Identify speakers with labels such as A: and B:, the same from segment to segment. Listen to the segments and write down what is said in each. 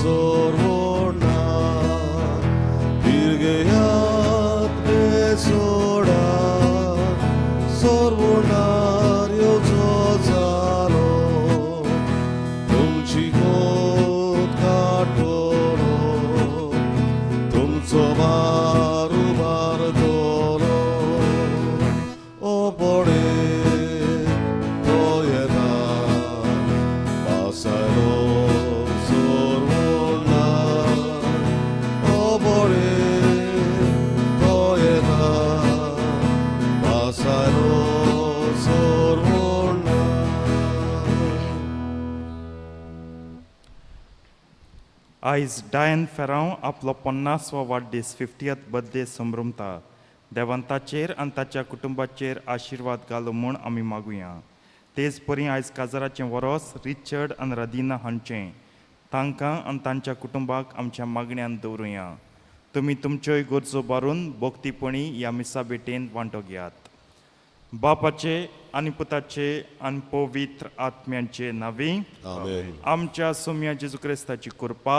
A: सोडवोना हिरगेयात बेसोडा सोडवोनाऱ्यो जो जालो तुमची गोद काटोरो तुमचो बारूबार दोलो ओ बडे तो येता पासारो सोडवोना ओ बडे तो येता पासारो सोडवोना.
B: आयज डायन फेरांव आपलो 50वा वाडदीस 50th बर्थडे संभ्रमता. देवान ताचेर आनी ताच्या कुटुंबाचेर आशिर्वाद घालो म्हूण आमी मागुया. तेच परी आयज काजाराचें वरोस रिचर्ड आनी रदिना हांचें तांकां आनी तांच्या कुटुंबाक आमच्या मागण्यांत दवरुया. तुमी तुमच्योय गरजो बारून भोक्तीपणी ह्या मिसा भेटेन वांटो घेयात. बापाचे आनी पुताचे आनी पवित्र आत्म्यांचे नांवी
A: आमेन.
B: आमच्या सोम्या जेजू क्रिस्ताची कृपा,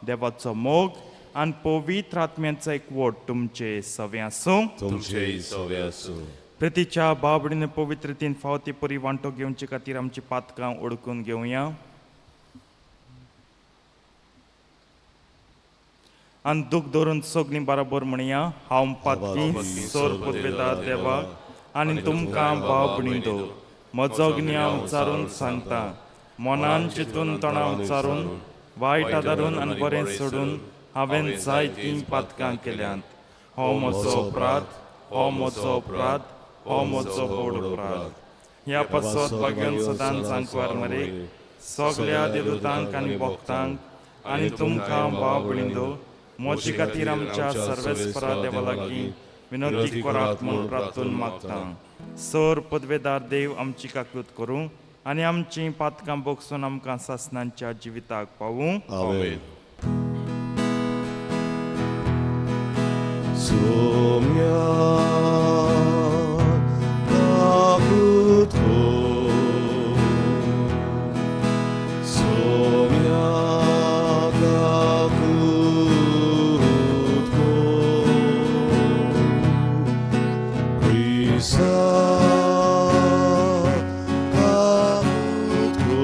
B: देवाचो मोग आनी पवित्र आत्म्यांचो एकवट तुमचे सवे आसूं.
A: तुमचेय सवे आसूं.
B: प्रितीच्या बाबडीने पवित्रतेन फावती परी वांटो घेवचे खातीर आमची पातकां ओळखून घेवया. आनी दूख धरून सगळीं बरोबर म्हणया. हांव पातकी सोर पदवेदार देवाक आनी तुमकां भाव भणितो म्हजो अग्नी हांव चारून सांगता. मनान चिंतून तोंडां उच्चारून वायट आदारून आनी बरें सोडून हांवें जायतीं पातकां केल्यांत. हो म्हजो अपराध, हो म्हजो अपराध, हो म्हजो व्हड अपराध. ह्या पासत वागून सदांच सांगवार मरे सगळ्या देवदूतांक आनी भक्तांक आनी तुमकां भाव भणितो म्हजे खातीर आमच्या सर्वेस्परा देवा लागीं विनंती करात म्हूण प्रार्थून मागता. सर पदवेदार देव आमची काकूत करूं आनी आमची पातकां बोगसून आमकां सासणांच्या जिविताक पावूं.
A: आमेन. सोम्या काकूत को सोम्या काकूत को प्रिसा काकूत को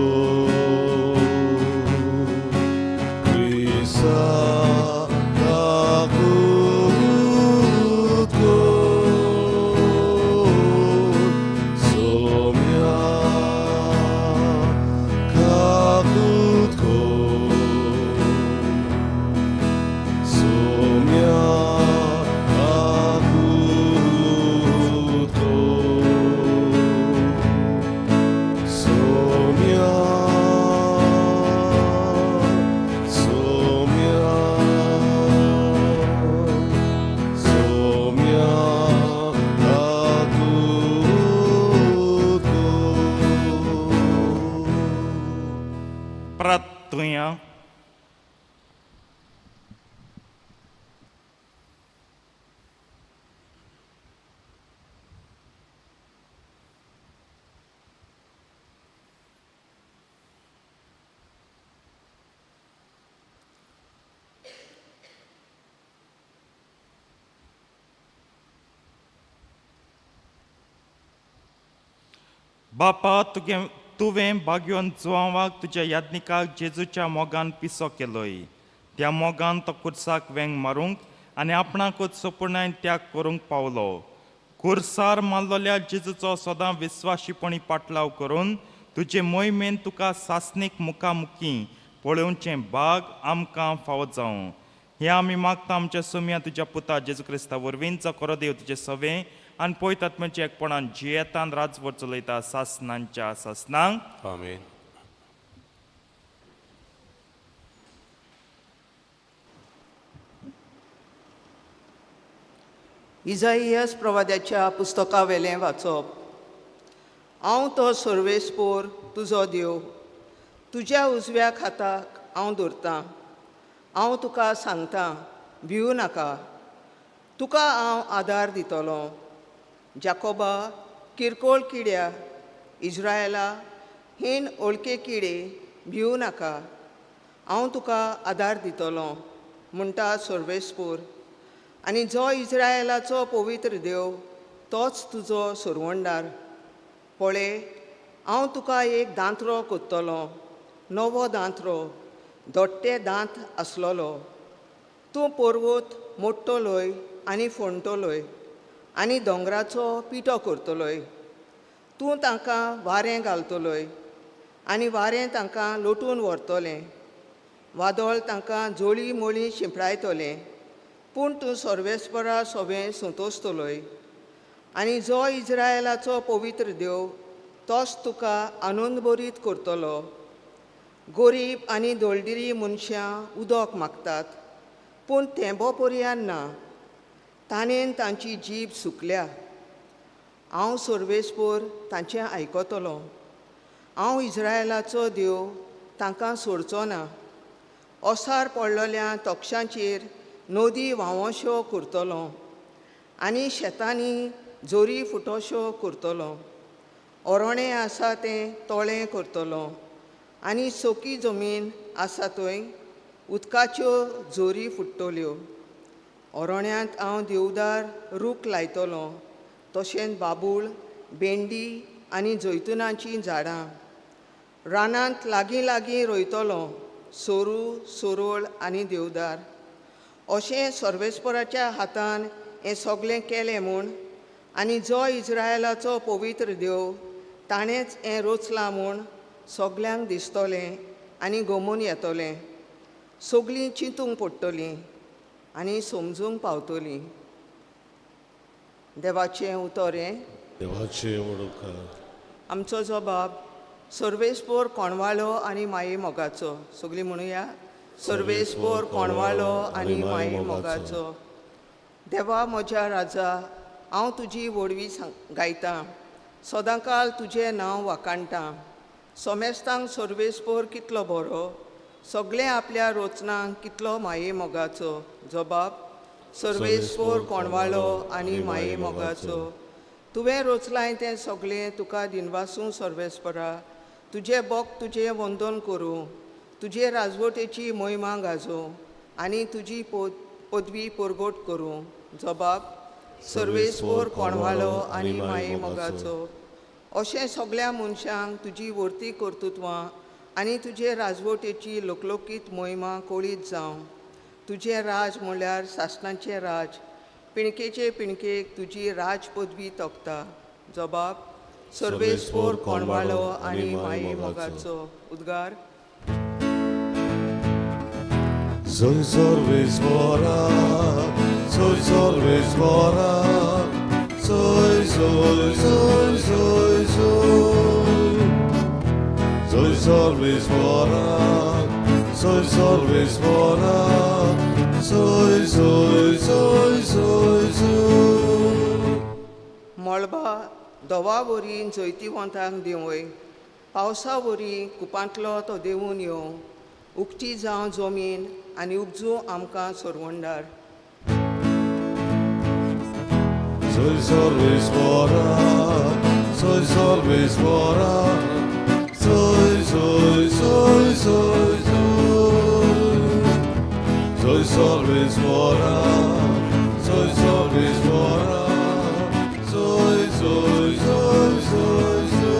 A: प्रिसा काकूत को सोम्या काकूत को सोम्या काकूत को सोम्या सोम्या सोम्या काकूत को.
B: प्रार्थुया. बापा तुवें बागयोन जुवांवाक तुज्या याज्ञिकाक जेजूच्या मोगान पिसो केलोय. त्या मोगान तो कुर्साक वेंग मारूंक आनी आपणाकूच सोपुणाय त्याग करूंक पावलो. कुर्सार मारलोल्या जेजूचो सदां विस्वाशीपणी पाटलाव करून तुजे मोहिमेन तुका सासणीक मुखामुखी पळोवचें भाग आमकां फावो जावं. हें आमी मागता आमच्या सोम्या तुज्या पुता जेजू क्रिस्ता वरवींचो खरो देव तुजे सवे आनी पवित्र आत्म्याच्या एकपणान जियेतान राजभर चलयता सासणांच्या सासणांक.
A: आमेन.
C: इजाइयास प्रवाद्याच्या पुस्तका वेलें वाचप. हांव तो सर्वेस्पोर तुजो देव, तुज्या उजव्या हाताक हांव दवरतां. हांव तुका सांगतां, भिवू नाका. तुका हांव आदार दितलो. जाकोबा किरकोळ किड्या, इज्रायला हीन ओळखे किडे, भिवू नाका. हांव तुका आदार दितलों म्हणटा सर्वेस्पोर. आनी जो इस्रायेलाचो पवित्र देव तोच तुजो सुरवंडार. पळय, हांव तुका एक दांत्रो कोत्तलो, नवो दांत्रो, दोट्टे दांत आसलोलो. तूं पर्वत मोडटलोय आनी फोंडटलोय आनी दोंगराचो पिठो करतलोय. तूं तांकां वारें घालतलोय आनी वारें तांकां लोटून व्हरतलें. वादळ तांकां जोळी मोळी शिंपडायतलें. पूण तूं सर्वेस्परा सोबें संतोसतलोय. आनी जो इस्रायेलाचो पवित्र देव तोच तुका आनंद भरीत करतलो. गरीब आनी दळदिरी मनशां उदक मागतात, पूण थेंबो पर्यान ना. ताणेन तांची जीब सुकल्या. हांव सर्वेस्पोर तांचें आयकतलों. हांव इस्रायेलाचो देव तांकां सोडचो ना. ओसार पडलेल्या तोक्षांचेर नदी व्हांवोश्यो करतलों आनी शेतांनी जोरी फुटोश्यो करतलों. ओरोणें आसा तें तोळें करतलों आनी सोकी जमीन आसा थंय उदकाच्यो जोरी फुट्टल्यो. ओरोण्यांत हांव देवदार रूख लायतलों, तशेंच बाबूळ, भेंडी आनी जैतुनाचीं झाडां. रानांत लागीं लागीं रोयतलों सोरू, सोरोळ आनी देवदार. अशें सर्वेस्पराच्या हातान हें सगळें केलें म्हूण आनी जो इस्रायेलाचो पवित्र देव ताणेंच हें रचलां म्हूण सगल्यांक दिसतलें आनी गमून येतलें. सगळीं चिंतूंक पडटलीं आनी समजूंक पावतलीं. देवाचें उतर हें.
A: देवाचे वडोवकार.
C: आमचो जबाब सर्वेस्पोर कोणवाळो आनी माये मोगाचो. सगळीं म्हणुया, सर्वेस्पोर कोणवाळो आनी माये मोगाचो. देवा म्हज्या राजा, हांव तुजी वडवी गायतां. सदांकाळ तुजें नांव वाखाणटां. सोमेस्तांक सर्वेस्पोर कितलो बरो, सगळे आपल्या रोचनांक कितलो माये मोगाचो. जबाब सर्वेस्पोर कोणवाळो आनी माये मोगाचो. तुवें रोचलाय तें सगळें तुका दिनवासूं सर्वेस्परा. तुजें बोग तुजें वंदन करूं, तुजे राजवटेची महिमा गाजोवं आनी तुजी पदवी परगट करूं. जबाब सर्वेस्पोर कोणवाळो आनी माये मोगाचो. अशें सगळ्या मनशांक तुजी वर्ती कर्तुत्वां आनी तुजे राजवटेची लोकलोकीत महिमा कळीत जावं. तुजें राज म्हळ्यार सासणाचें राज. पिणकेचे पिणकेक तुजी राज पदवी तोखता. जबाब सर्वेस्पोर कोणवाळो आनी माये मोगाचो. उद्गार.
A: Soy Sorvesbora, soy Sorvesbora, soy, soy, soy, soy, soy. Soy Sorvesbora, soy Sorvesbora, soy, soy, soy, soy, soy.
C: मळबा दवा वरी जैतिवंतांक दिवय. पावसा वरी कुपांतलो तो देंवून येवं. उक्ती जावं जमीन आनी उपजूं आमकां सोरवंडार.
A: Soy Sorvesbora, soy Sorvesbora, soy, soy, soy, soy, soy. Soy Sorvesbora, soy Sorvesbora, soy, soy, soy, soy, soy.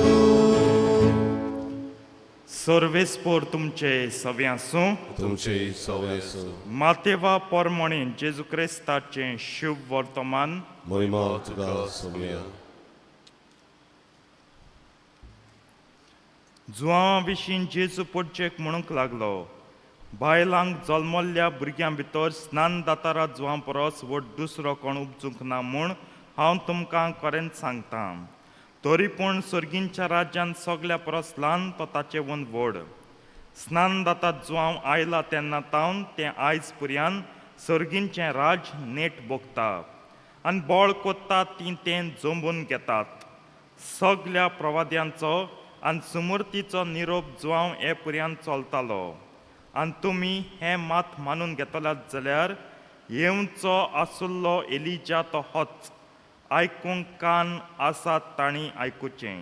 B: सर्वेस्पोर तुमचे सव्यासूं.
A: तुमचे सवयसो
B: मातेवा पोरमोणी जेजू क्रिस्ताचें शुभ वर्तमान.
A: महिमा तुका सोमया.
B: जुवां विशीं जेजू पडचेक म्हणूंक लागलो, बायलांक जल्मल्ल्या भुरग्यां भितर स्नान दातारा जुवां परस व्हड दुसरो कोण उपजूंक ना म्हूण हांव तुमकां खरेंच सांगतां. तरी पूण सर्गींच्या राज्यान सगल्या परस ल्हान तो ताचे वन व्हड. स्नान दाता जुवांव आयला तेन्ना तावन तें आयज पर्यान सर्गींचें राज नेट भोगता आनी बोळ कोत्तात तीं तें जोंबून घेतात. सगल्या प्रवाद्यांचो आनी सुमूर्तीचो निरोप जुवांव हे पर्यान चलतालो. आनी तुमी हें मात मानून घेतल्यात जाल्यार येवचो आसुल्लो एलिजा तो होच. आयकूंक कान आसात तांणी आयकुचें.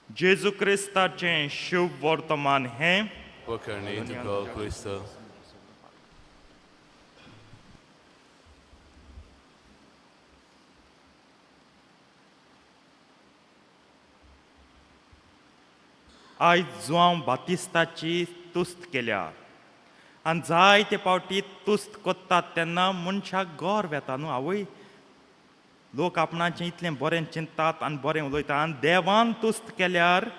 B: जेजू क्रिस्ताचें शुभ वर्तमान हें
A: Pokornie tylko Chrysta.
B: आयज जुआंव बातिस्ताची तुस्त केल्या आनी जायते पावटी तुस्त कोत्तात तेन्ना मनशाक गर्व येता न्हू आवय लोक आपणाचें इतलें बरें चिंततात आनी बरें उलयतात आनी देवान तुस्त केल्यार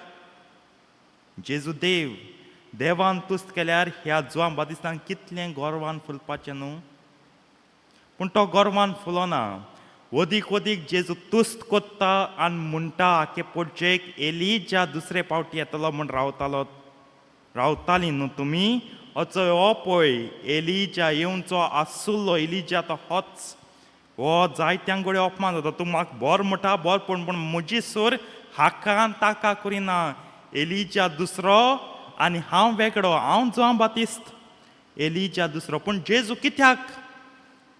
B: जेजू देवान तुस्त केल्यार ह्या जुआंव बातिस्तान कितलें गर्वान फुलपाचें न्हू पूण तो गर्वान फुलोना ओदीक जेजू तुस्त कोत्ता आनी म्हणटा आखे पोटचेक एलिजा दुसरे पावटी येतलो म्हूण रावतालीं न्हू तुमी अचो हो पळय एलिजा येवचो आसुल्लो एलिजा तो होच हो जायत्यांक कडेन अपमान जाता तूं म्हाका बोर म्हणटा बोर पूण म्हजी सोर हाकान ताका करिना एलिजा दुसरो आनी हांव वेगळो हांव जुआंव बातिस्त एलिजा दुसरो पूण जेजू कित्याक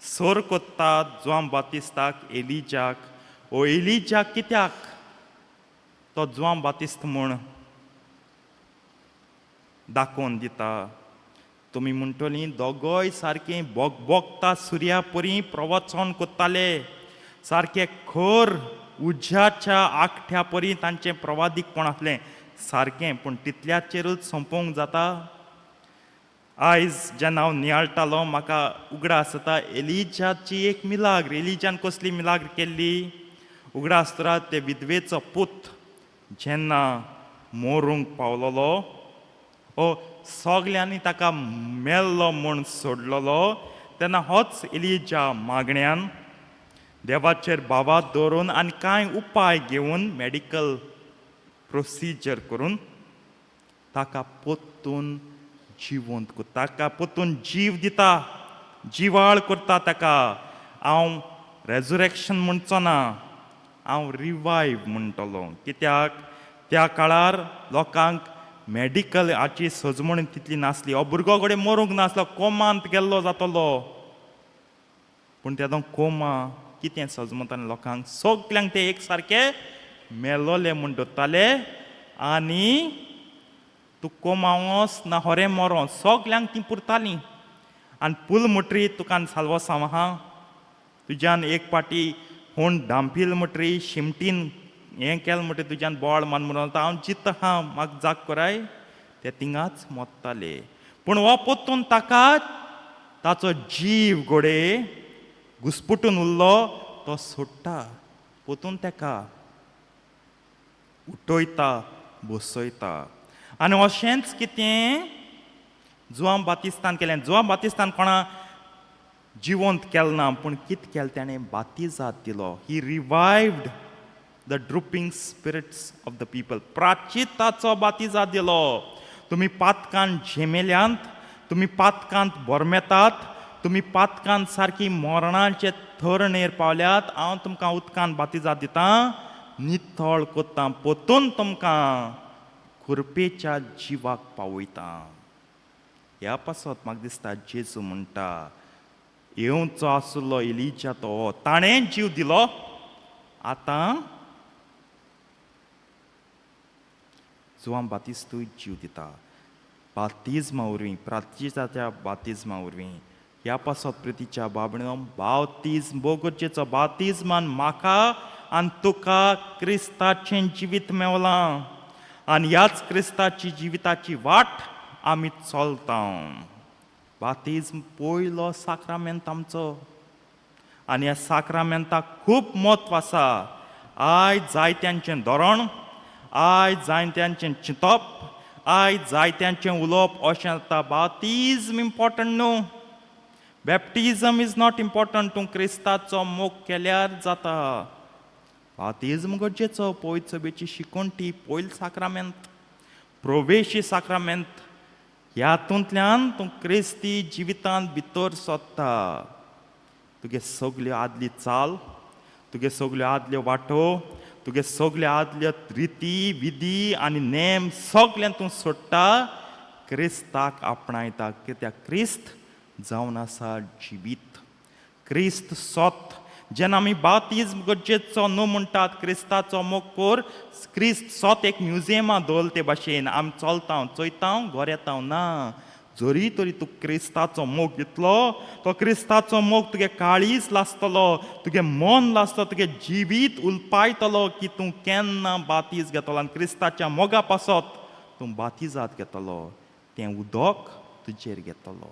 B: सोर कोत्तात जुआंव बातिस्ताक एलिजाक ओ एलिजाक कित्याक तो जुआंव बातिस्त म्हूण दाखोवन दिता तुमी म्हणटलीं दोगोय सारकें बोगता सुर्या परी प्रवचन कोत्ताले सारकें खर उज्याच्या आखठ्या परी तांचें प्रवादीकपण आसलें सारकें पूण तितल्याचेरूच संपोवंक जाता आयज जेन्ना हांव नियाळटालो म्हाका उगडास जाता एलिजाची एक मिलाग्र एलिजान कसली मिलाग्र केल्ली उगडास जाता ते विधवेचो पूत जेन्ना मोरूंक पावलोलो हो सगल्यांनी ताका मेल्लो म्हूण सोडलोलो तेन्ना होच एलिजा मागण्यान देवाचेर बाबात दवरून आनी कांय उपाय घेवन मॅडिकल प्रोसिजर करून ताका पोत्तून जिवंत करता ताका पोत्तून जीव दिता जिवाळ करता ताका हांव रेजरेक्शन म्हणचो ना हांव रिवायव म्हणटलो कित्याक त्या काळार लोकांक मॅडिकल हाची सजमण तितली नासली हो भुरगो कडेन मरूंक नासलो कोमांत गेल्लो जातलो पूण तेदो कोमा कितें सजमतालें लोकांक सगल्यांक ते एक सारके मेलोले म्हूण धरताले आनी तूं कोमावोस ना होरें मरो सगल्यांक तीं पुरतालीं आनी पुल मुटरी तुका साल्वो सांवा तुज्यान एक पाटी होण डांपील मुटरी शिमटीन हें केलें म्हणटा तुज्यान बोळ मान म्हणून हांव जित आहा म्हाका जाग कोराय ते थिंगाच मोत्ताले पूण हो पोत्तून ताका ताचो जीव घोडे घुसपुटून उरलो तो सोडटा पोतून ताका उठयता बसयता आनी अशेंच कितें जुआंव बातिस्तान केलें जुआंव बातिस्तान कोणा जिवंत केलें ना पूण कितें केलें ताणें बातिजात दिलो ही revived the drooping spirits of the people प्राचिताचो बातिजात दिलो तुमी पातकांत झेमेल्यांत तुमी पातकांत बोरमेतात तुमी पातकांत सारकी मरणाचे थरणेर पावल्यात हांव तुमकां उदकांत बातिजात दितां नितळ कोत्ता पोतून तुमकां खुरपेच्या जिवाक पावयता ह्या पासत म्हाका दिसता जेजू म्हणटा येवचो आसलो एलिजा तो ताणें जीव दिलो आतां जुआंव बातिस्तूय जीव दिता बातिजमा वरवीं प्राचिताच्या बातिजमा वरवीं ह्या पासत प्रितीच्या बाबण्यो बावतिज्म बोगोचेचो बातिजमान म्हाका आनी तुका क्रिस्ताचें जिवीत मेवलां आनी ह्याच क्रिस्ताची जिविताची वाट आमी चलता बातिज्म पयलो साक्रामेंत आमचो आनी ह्या साक्रामेंताक खूब म्हत्व आसा आयज जायत्यांचें धोरण आयज जायत्यांचें चिंतप आयज जायत्यांचें उलोवप अशें जाता बातिज्म इम्पॉर्टंट न्हू बॅप्टिजम इज नॉट इम्पॉर्टंट तूं क्रिस्ताचो मोग केल्यार जाता बातिज्म गरजेचो पवित्र सभेची शिकोणटी पयली साक्रामेंत प्रवेशी साक्रामेंत ह्यातूंतल्यान तूं क्रिस्ती जिवितांत भितर सोदता तुगे सगल्यो आदली चाल तुगे सगल्यो आदल्यो वाटो तुगे सगल्यो आदल्यो रिती विधी आनी नेम सगलें तूं सोडटा क्रिस्ताक आपणायता कित्याक क्रिस्त जावन आसा जिवीत क्रिस्त सोत जेन्ना आमी बाप्तिस्म गरजेचो न्हू म्हणटात क्रिस्ताचो मोग कोर क्रिस्त स्वत एक म्युजियमा दवरला ते भाशेन आमी चलता चोयता घोर येता ना जरी तरी तूं क्रिस्ताचो मोग घेतलो तो क्रिस्ताचो मोग तुगे काळीज लासतलो तुगे मन लासतलो तुगे जिवीत उलपायतलो की तूं केन्ना बातीज घेतलो आनी क्रिस्ताच्या मोगा पासत तूं बातिजात घेतलो तें उदक तुजेर घेतलो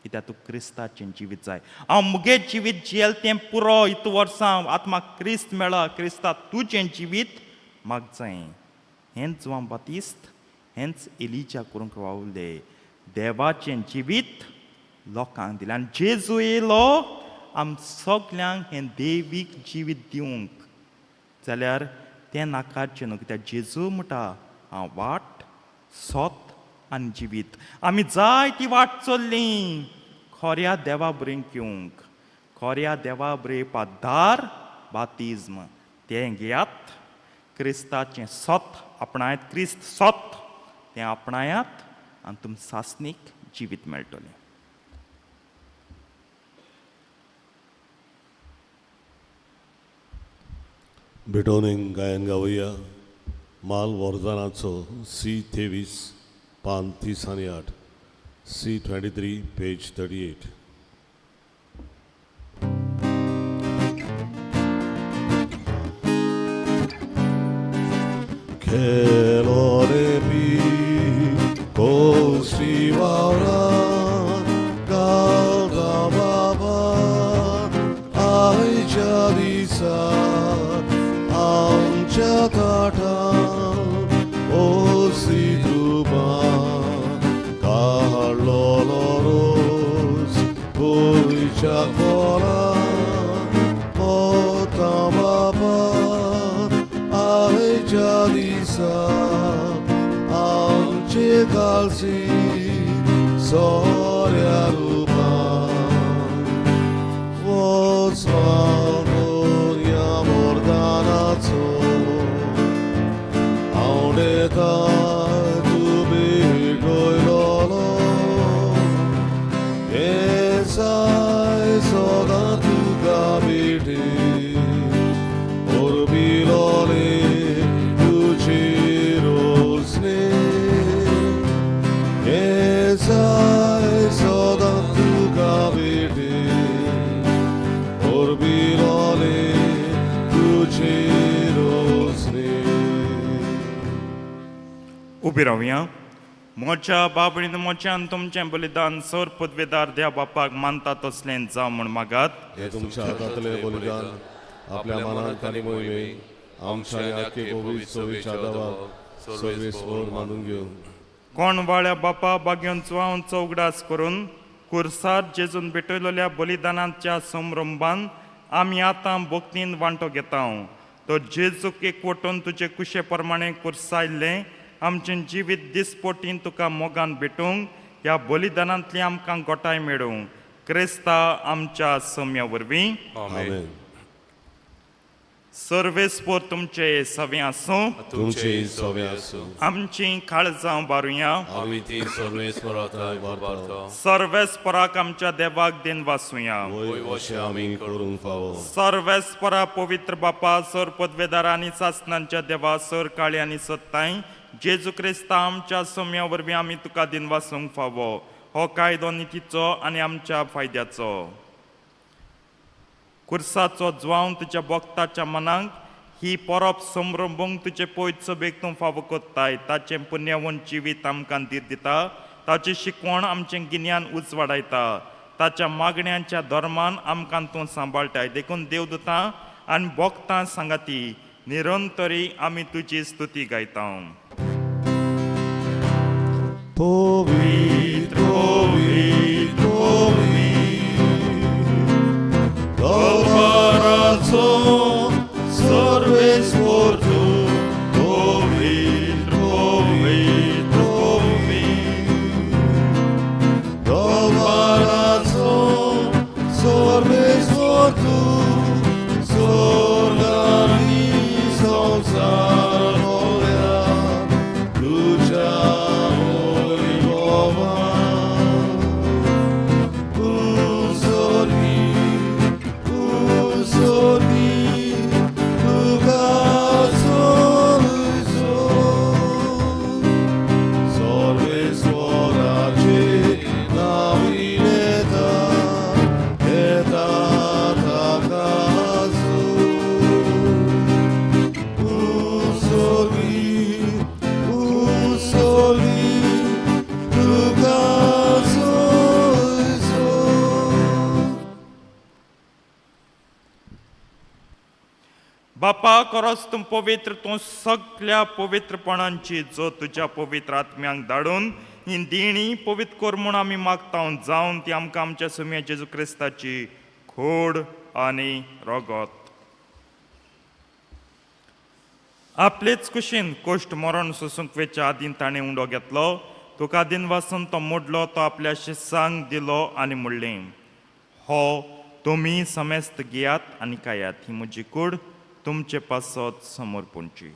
B: कित्याक तूं क्रिस्ताचें जिवीत जाय हांव मुगे जिवीत जियेल तें पुरो इतू वर्सां आतां म्हाका क्रिस्त मेळ्ळा क्रिस्ता तुजें जिवीत म्हाका जाय हेंच जुआं बातिस्त हेंच एलिजा करूंक वावुरले देवाचें जिवीत लोकांक दिलें आनी जेजू येयलो आम सगल्यांक हें देवीक जिवीत दिवंक जाल्यार तें नाकारचें न्हू कित्याक जेजू म्हणटा हांव वाट सोत आनी जिवीत आमी जाय ती वाट चल्लीं खोऱ्या देवा बरेंक येवंक खोऱ्या देवा बरें येवपा दार बातिज्म तें घेयात क्रिस्ताचें सोत आपणायत क्रिस्त सोत तें आपणायात आनी तुमकां सासणीक जिवीत मेळटलें
D: बेटोनीन गायन गावया माल वर्धनाचो C23 पान 30 आनी 8 C23 page 38 Kelore Kosi Vauran Galda Baba Ai Jadisa Amcha Tata Osi Duba Carlo Loros Puicha Kora Pota Baba Ai Jadisa Amche Kalsi Soria Rupa Vosvando Yamordanazo Audeta Tubi Goilolo Esai Soda Tugabiti Orbilole Ducirosne Esai Soda Tugabiti Orbilole Ducirosne
B: उबी रावया मोच्या बाबडीन मोच्यान तुमचें बलिदान sir पदवेदार देवा बापाक मानता तसलें जावं म्हूण मागात
D: हे तुमच्या हातांतले बलिदान आपल्या मनांत आनी मोहिमे आमच्या आख्खे पवित्र सोयेच्या दावाक सर्वेस्वर मानून घेवन
B: कोण वाळ्या बापा बागेवन चुवांचो उगडास करून कुर्सार जेजून भेटयलेल्या बलिदानाच्या समारंभान आमी आतां भोक्तीन वांटो घेता तो जेजूक एकवटून तुजे कुशे प्रमाणे कुर्सायल्लें आमचें जिवीत दिसपोटीन तुका मोगान भेटूंक ह्या बलिदानांतली आमकां गोठाय मेळूंक क्रिस्ता आमच्या सौम्या वरवीं
D: आमेन
B: सर्वेस्पोर तुमचे सवे आसूं
D: तुमचे सवे आसूं
B: आमची काळजां बारुया
A: आमी ती सर्वेस्पराताय वापरता
B: सर्वेस्पराक आमच्या देवाक दिन वासुया
D: वय अशें आमी करूंक फावो
B: सर्वेस्परा पवित्र बापा सर पदवेदार आनी सासणांच्या देवा सर काळी आनी सत्ताय जेजू क्रिस्ता आमच्या सौम्या वरवीं आमी तुका दिन वासूंक फावो हो कायदो नितीचो आनी आमच्या फायद्याचो कुर्साचो ज्वांव तुज्या भक्ताच्या मनाक ही परब समरंभूंक तुजे पयत सभेक तूं फावो कोत्ताय ताचें पुण्यवन जिवीत आमकां धीर दिता ताची शिकवण आमचें गिन्यान उंच वाडयता ताच्या मागण्यांच्या धर्मान आमकां तूं सांबाळटाय देखून देवदूतां आनी भक्तां सांगाती निरंतरी आमी तुजी स्तुती गायता
D: Pavit, pavit, pavit Dalvarazzon सर्वेस्वर तू पवित, पवित, पवित Dalvarazzon सर्वेस्वर तू स्वर्ग आणि संसार
B: बापा खरोच तूं पवित्र, तूं सगळ्या पवित्रपणांची जो तुज्या पवित्र आत्म्यांक धाडून ही देणी पवित्र कर म्हूण आमी मागता जावन ती आमकां आमच्या सुम्या जेजू क्रिस्ताची खोड आनी रगत. आपलेच कुशीन कोश्ट मरण सोसूंक वेच्या आदीं ताणें उंडो घेतलो. तुका दिन वासून तो मोडलो, तो आपल्या शिसांक दिलो आनी म्हणलें, हो तुमी समेस्त घेयात आनी खायात, ही म्हजी कूड तुमचे पासत समोर पोंची.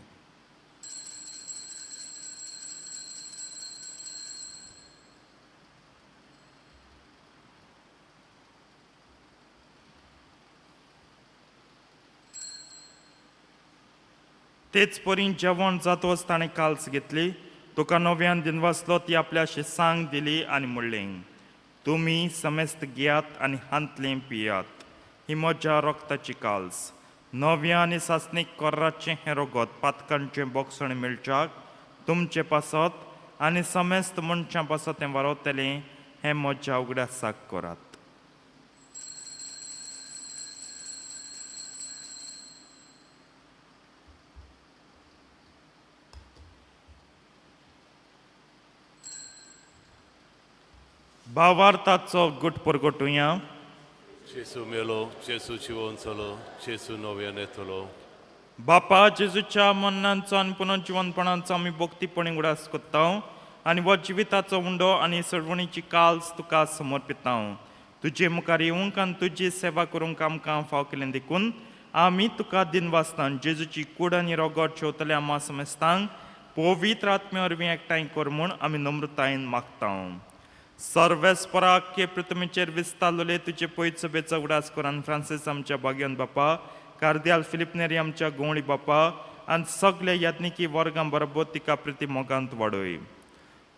B: तेच परी जेवण जातोच ताणें काल्स घेतली. तुका नव्यान दिनवासलो ती आपल्या शिसांक दिली आनी म्हणलें, तुमी समेस्त घेयात आनी हांतलें पियात, ही म्हज्या रक्ताची काल्स. नव्या आनी सासणीक कोर्राचें हें रगत पातकांचें बोगसण मेळच्याक तुमचे पासत आनी समेस्त मनशां पासत हें वारवतलें, हें म्हज्या उगड्या साक करात. भावार्थाचो गुट परगटुया.
A: जेसू मेलो, जेसू जिवन जालो, जेसू नव्यान येतलो.
B: बापा जेजूच्या मरणांचो आनी पुनर्जिवनपणांचो आमी भक्तीपणी उडास कोत्ता आनी हो जिविताचो उंडो आनी सडवणीची काल्स तुका समर्पिता. तुजे मुखार येवंक आनी तुजी सेवा करूंक आमकां फाव केलें देखून आमी तुका दिन वासतान जेजूची कूड आनी रगत शेवतले आम्हा समेस्तांक पवित्र आत्मे वरवीं एकठांय कर म्हूण आमी नम्रतायेन मागता. सर्वेस्पराके पृथ्वीचेर विस्तारलोले तुजे पयत सभेचो उडास कर आनी फ्रांसीस आमच्या भाग्यवन बापा, कार्दियाल फिलिप नेरी आमच्या गोवळी बापा आनी सगळे याज्ञिकी वर्गां बरोबर तिका प्रिती मोगांत वाडय.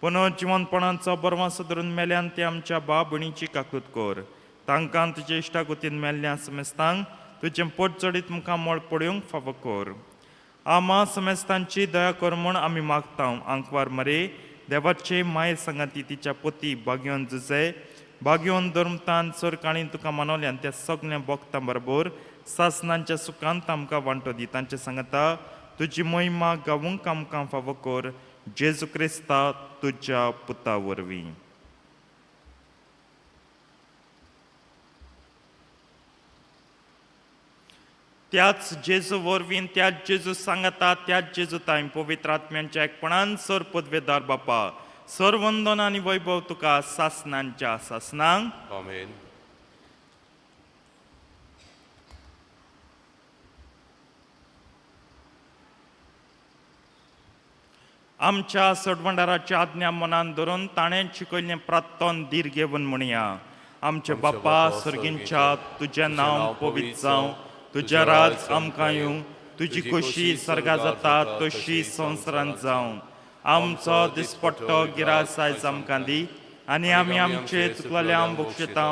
B: पुनर्जिवनपणांचो बरवासो धरून मेल्यान ते आमच्या बा भयणीची काकूत कर. तांकां तुजे इश्टागुतीन मेल्ल्या समेस्तांक तुजें पोट चडीत मुखां मोळ पडूंक फावो कर. आम्हा समेस्तांची दया कर म्हूण आमी मागता. आंकवार मरे देवाचे माये सांगाती तिच्या पोती भाग्यवन जुजे भाग्यवन धर्मतान सर काणी तुका मानवल्यान त्या सगळ्या भक्तां बरोबर सासनांच्या सुखांत आमकां वांटो दी. तांचे सांगता तुजी महिमा गावूंक आमकां फावो कर. जेजू क्रिस्ता तुज्या पुता वरवीं. त्याच जेजू वरवीं त्याच जेजू सांगता त्याच जेजू ताईं पवित्र आत्म्यांच्या एकपणान सर पदवेदार बापा सर वंदन आनी वैभव तुका सासनांच्या सासनांक.
A: आमेन.
B: आमच्या सडवंडाराची आज्ञा मनान धरून ताणें शिकयल्लें प्रार्थन धीर घेवन म्हणया. आमचे बापा सर्गींच्या तुजें नांव पवित्र जावं, तुजें राज आमकां येवं, तुजी खोशी सर्गा जाता तशी संवसारांत जावं. आमचो दिसपट्टो गिरास आयज आमकां दी आनी आमी आमचे चुकलेल्यांक बक्षिता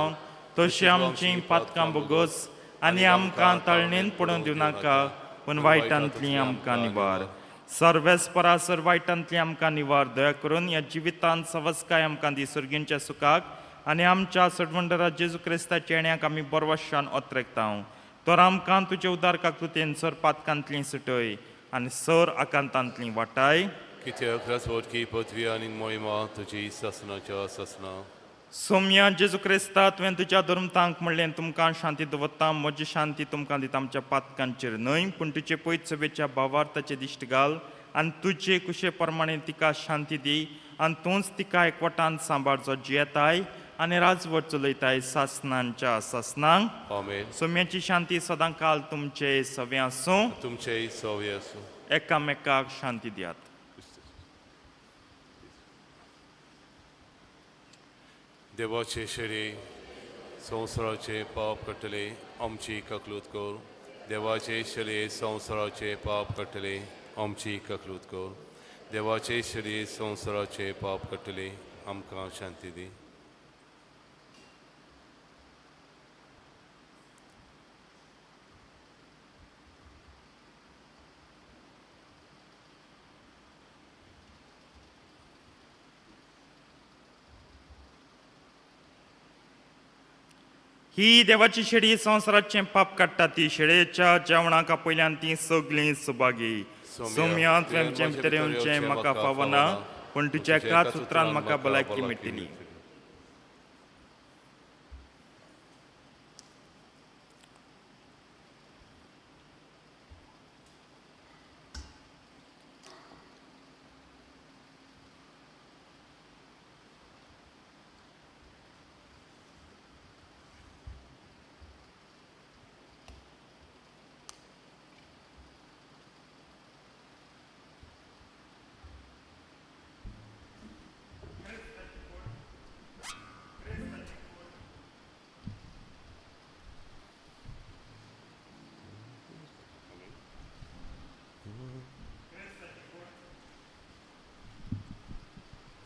B: तशी आमची पातकां बोगस आनी आमकां तळणेन पडूं दिवं नाका, पूण वायटांतली आमकां निवार. सर्वेस्परासर वायटांतली आमकां निवार. दया करून ह्या जिवितांत सवस्काय आमकां दी सर्गींच्या सुखाक आनी आमच्या सडवंडरा जेजू क्रिस्ताच्या येण्याक आमी बरवशान ओत्रेकता. तर आमकां तुजे उदार काकुतेन सर पातकांतली सुटय आनी सर आकांतांतली वाटाय.
A: कित्याक राजवटकी पदवी आनी मोहिमा तुजी सासनाच्या सासना.
B: सोम्या जेजू क्रिस्ता तुवें तुज्या धर्मतांक म्हणलें तुमकां शांती दवरता, म्हजी शांती तुमकां दिता. आमच्या पातकांचेर न्हय पूण तुजे पयत सभेच्या भावार्थाचे दिश्ट घाल आनी तुजे कुशे प्रमाणे तिका शांती दी आनी तूंच तिका एकवटान सांबाळ जो जियेताय आनी राजवट चलयताय सासनांच्या सासनांक.
A: आमेन.
B: सोम्याची शांती सदां काल तुमचे सवे आसूं.
A: तुमचे सवे आसूं.
B: एकामेकाक शांती दियात.
A: देवाचे शरीर संवसाराचे पाप कटले आमची ककलूत कर. देवाचे शरीर संवसाराचे पाप कटले आमची ककलूत कर. देवाचे शरीर संवसाराचे पाप कटले आमकां शांती दी.
B: ही देवाची शेडी संवसाराचे पाप काडटा ती शेडेच्या जेवणाका पयल्यान ती सगळी सुभागी सोम्या तुमचे भितर येवचे म्हाका फावना पण तुज्या काच उतरान म्हाका भलायकी मेळटली.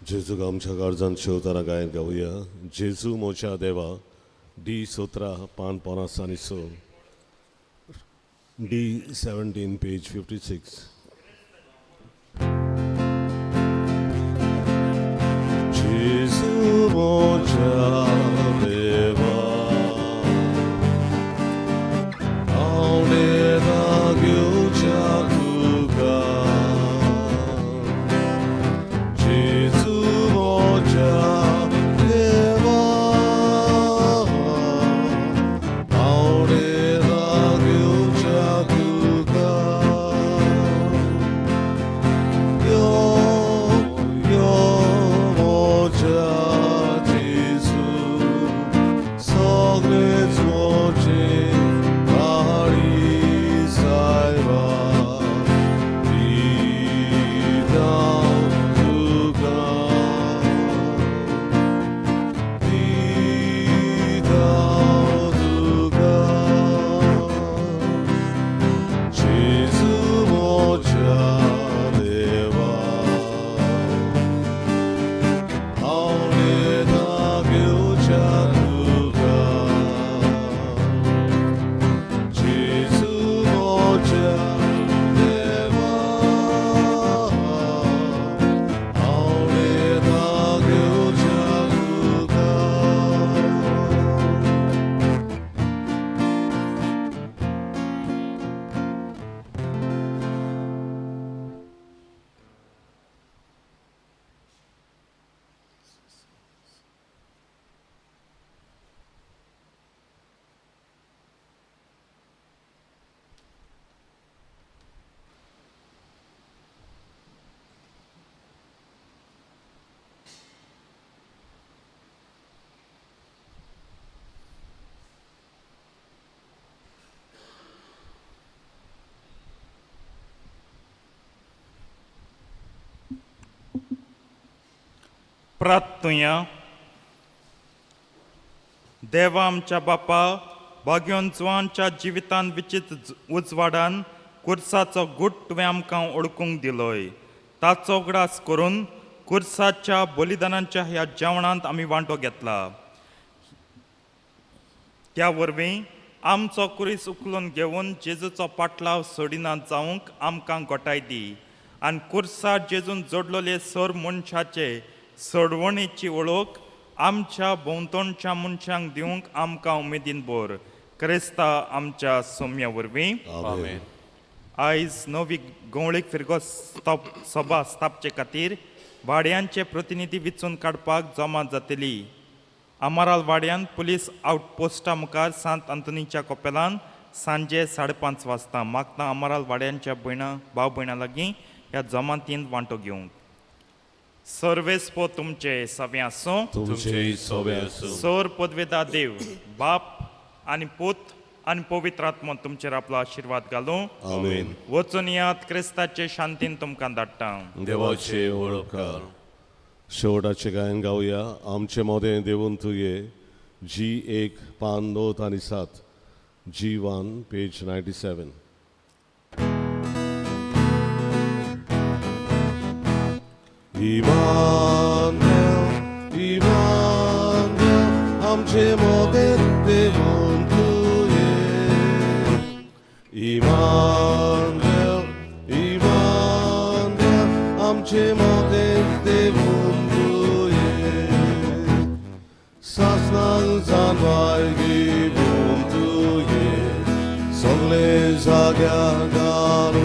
D: जेजूक आमच्या काळजांत शेवताना गायन गावया. जेजू मोच्या देवा D17 पान 50 आणि 6 D17 पेज 56. जेजू मोच्या देवा आवडेला घेवच्या तुका
B: प्रार्थुया. देवा आमच्या बापा भाग्यवंतच्या जिवितान विचित उजवाडान कुर्साचो गुट तुवें आमकां ओळखूंक दिलोय. ताचो उगडास करून कुर्साच्या बलिदानाच्या ह्या जेवणांत आमी वांटो घेतला. त्या वरवीं आमचो कुरीस उखलून घेवन जेजूचो पाटलाव सोडिना जावंक आमकां घोटाय दी आनी कुर्सा जेजून जोडलोले सर मनशाचे सोडवणेची वळख आमच्या भोंवतणच्या मनशांक दिवंक आमकां उमेदीन भर. क्रिस्ता आमच्या सोम्या वरवीं
A: आमेन.
B: आयज नवी गवळीक फिरगो सभा स्थापचे खातीर वाड्यांचे प्रतिनिधी वेंचून काडपाक जमा जातली. आमाराल वाड्यान पुलीस आउटपोस्टा मुखार सांत आंतोनीच्या कोपेलान सांजे 5:30 वाजता मागता आमाराल वाड्यांच्या भाव भयणां लागीं ह्या जमातींत वांटो घेवंक. सर्वेस्पो तुमचे सव्या आसूं.
D: तुमचे सवे आसूं.
B: सर पदवेदार देव बाप आनी पूत आनी पवित्र आत्मो तुमचेर आपलो आशिर्वाद घालूं.
D: आमेन.
B: वचून यात क्रिस्ताचे शांतीन तुमकां धाडटा.
D: देवाचे वळखकार. शेवटाचे गायन गावया. आमचे मोदें देवून तुये G1 पान 9 आणि 7 G1 पेज 97. Immanuel, आमचे मोदें देवून तुये. Immanuel, आमचे मोदें देवून तुये. सासनांक जानवार सगळ्या